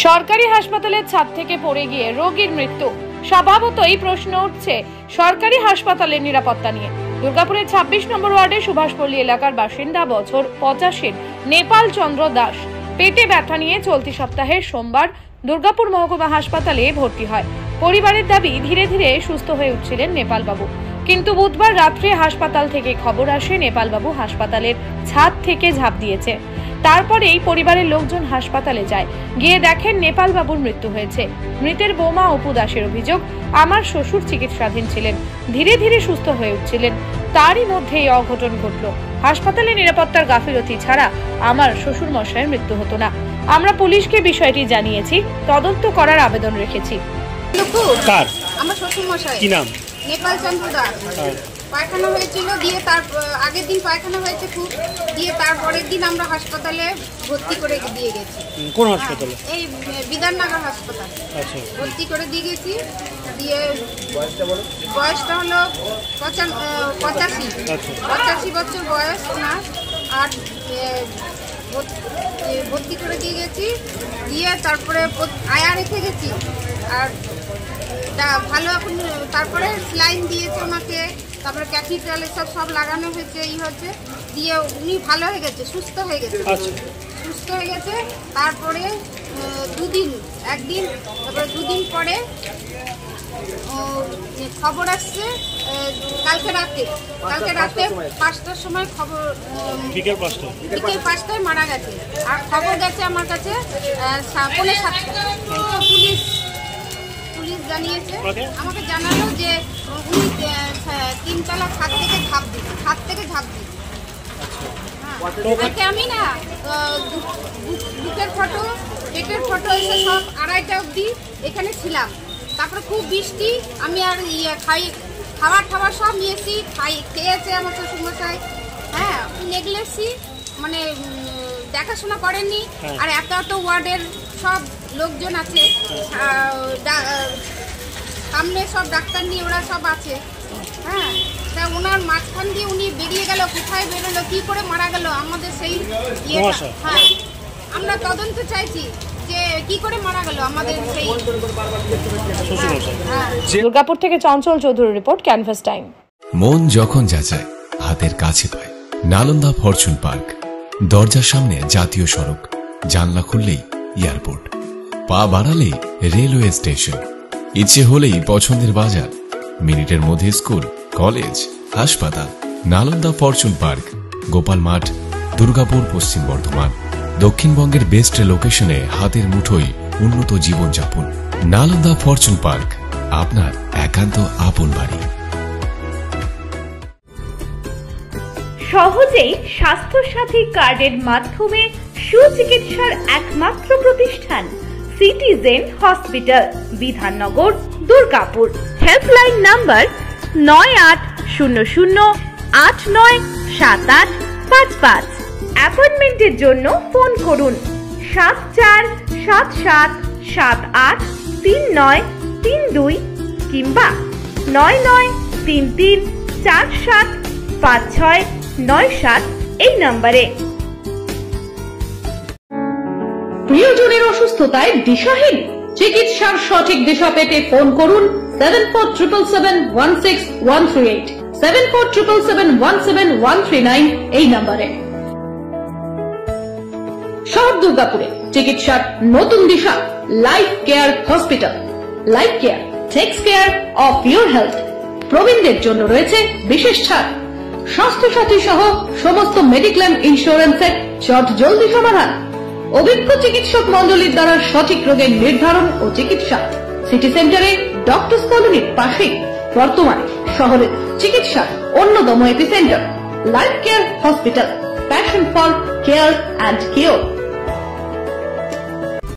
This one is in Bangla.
সরকারি হাসপাতালের ছাদ থেকে পড়ে গিয়ে রোগীর মৃত্যু। স্বভাবতই প্রশ্ন উঠছে সরকারি হাসপাতালের নিরাপত্তা নিয়ে। দুর্গাপুরের 26 নম্বর ওয়ার্ডের সুভাষপল্লী এলাকার বাসিন্দা বছর 85 নেপাল চন্দ্র দাস পেটে ব্যথা নিয়ে চলতি সপ্তাহের সোমবার দুর্গাপুর মহকুমা হাসপাতালে ভর্তি হয়। পরিবারের দাবি ধীরে ধীরে সুস্থ হয়ে উঠছিলেন নেপাল বাবু, কিন্তু বুধবার রাত্রে হাসপাতাল থেকে খবর আসে নেপাল বাবু হাসপাতালের ছাদ থেকে ঝাঁপ দিয়েছে। তারপরেই পরিবারের লোকজন হাসপাতালে যায়, গিয়ে দেখেন নেপাল বাবুর মৃত্যু হয়েছে। মৃতের বৌমা অপু দাসের অভিযোগ, আমার শ্বশুর চিকিৎসাধীন ছিলেন, ধীরে ধীরে সুস্থ হয়ে উঠছিলেন, তারই মধ্যে এই অঘটন ঘটল। হাসপাতালে নিরাপত্তার গাফিলতি ছাড়া আমার শ্বশুর মশাইয়ের মৃত্যু হতো না। আমরা পুলিশকে বিষয়টি জানিয়েছি, তদন্ত করার আবেদন রেখেছি। আমার শ্বশুর মশাই কি নাম? নেপাল চন্দ্র দাস। পায়খানা হয়েছিল, দিয়ে তার আগের দিন পায়খানা হয়েছে খুব, দিয়ে তারপরের দিন আমরা হাসপাতালে ভর্তি করে দিয়ে গেছি। কোন হাসপাতালে? এই বিধাননগর হাসপাতাল। আচ্ছা, ভর্তি করে দিয়ে গেছি। দিয়ে বয়সটা হলো 85 বছর বয়স ওনার। আর ভর্তি করে দিয়ে গেছি, দিয়ে তারপরে আয়া রেখে গেছি। আর ভালো এখন তারপরে স্লাইন দিয়েছে ওনাকে, তারপরে ক্যাথিটাল সব লাগানো হয়েছে, এই হচ্ছে, দিয়ে উনি ভালো হয়ে গেছে, সুস্থ হয়ে গেছে। সুস্থ হয়ে গেছে। তারপরে তারপরে দুদিন পরে খবর আসছে কালকে রাতে 5টার সময় খবর, বিকেল 5টায় মারা গেছে। আর খবর গেছে আমার কাছে 7:30। পুলিশ জানিয়েছে, আমাকে জানালো যে উনি 3তলা ছাদ থেকে ঝাঁপ দিয়েছে। আমি না বুকের ফটো, পেটের ফটো এসে সব 2:30 অবধি এখানে ছিলাম। তারপরে খুব বৃষ্টি, আমি আর খাবার সব নিয়েছি, খেয়েছে আমার শ্বশুরমশাই। হ্যাঁ, নেগলেসি মানে দেখাশোনা করেননি। আর এত ওয়ার্ডের সব লোকজন আছে, সামনে সব ডাক্তার নিয়ে ওরা সব আছে। হ্যাঁ, তা ওনার মাঝখান দিয়ে উনি বেরিয়ে গেল, কোথায় বেরোলো, কি করে মারা গেল, আমাদের সেই ইয়েটা। হ্যাঁ, আমরা তদন্ত চাইছি যে কি করে মারা গেল আমাদের সেই। দুর্গাপুর থেকে চঞ্চল চৌধুরীর রিপোর্ট, ক্যানভাস টাইম। মন যখন যাচায় হাতের কাছে পায় নালন্দা ফরচুন পার্ক। দরজার সামনে জাতীয় সড়ক, জানলা খুললেই এয়ারপোর্ট, পা বাড়ালেই রেলওয়ে স্টেশন, ইচ্ছে হলেই পছন্দের বাজার, মিনিটের মধ্যে স্কুল, কলেজ, হাসপাতাল। নালন্দা ফরচুন পার্ক, গোপাল মাঠ, দুর্গাপুর, পশ্চিম বর্ধমান। দক্ষিণবঙ্গের বেস্ট লোকেশনে হাতের মুঠোয় উন্নত জীবনযাপন। নালন্দা ফরচুন পার্ক, আপনার একান্ত আপন বাড়ি। সহজেই স্বাস্থ্যসাথী কার্ডের মাধ্যমে সুচিকিৎসার একমাত্র প্রতিষ্ঠান citizen hospital, Bidhannagar, Durgapur. Helpline number 9800897855। অ্যাপয়েন্টমেন্টের জন্য ফোন করুন 7477783932 কিংবা 9933475697 এই নম্বরে। প্রিয়জনের অসুস্থতায় দিশাহীন, চিকিৎসার সঠিক দিশা পেতে ফোন করুন 7477716138, 7477171139 এই নম্বরে। শহর দুর্গাপুরে চিকিৎসার নতুন দিশা, Life Care hospital. Life Care takes care of your health. প্রবীণদের জন্য রয়েছে বিশেষ ছাড়। স্বাস্থ্যসাথী সহ সমস্ত মেডিক্লেম ইন্স্যুরেন্সের চট জলদি সমাধান। অভিজ্ঞ চিকিৎসক মন্ডলীর দ্বারা সঠিক রোগের নির্ধারণ ও চিকিৎসা। সিটি সেন্টারে ডক্টরস কলোনির পাশে বর্তমানে শহরের চিকিৎসার অন্যতম epicentre life Care hospital, passion for care and cure.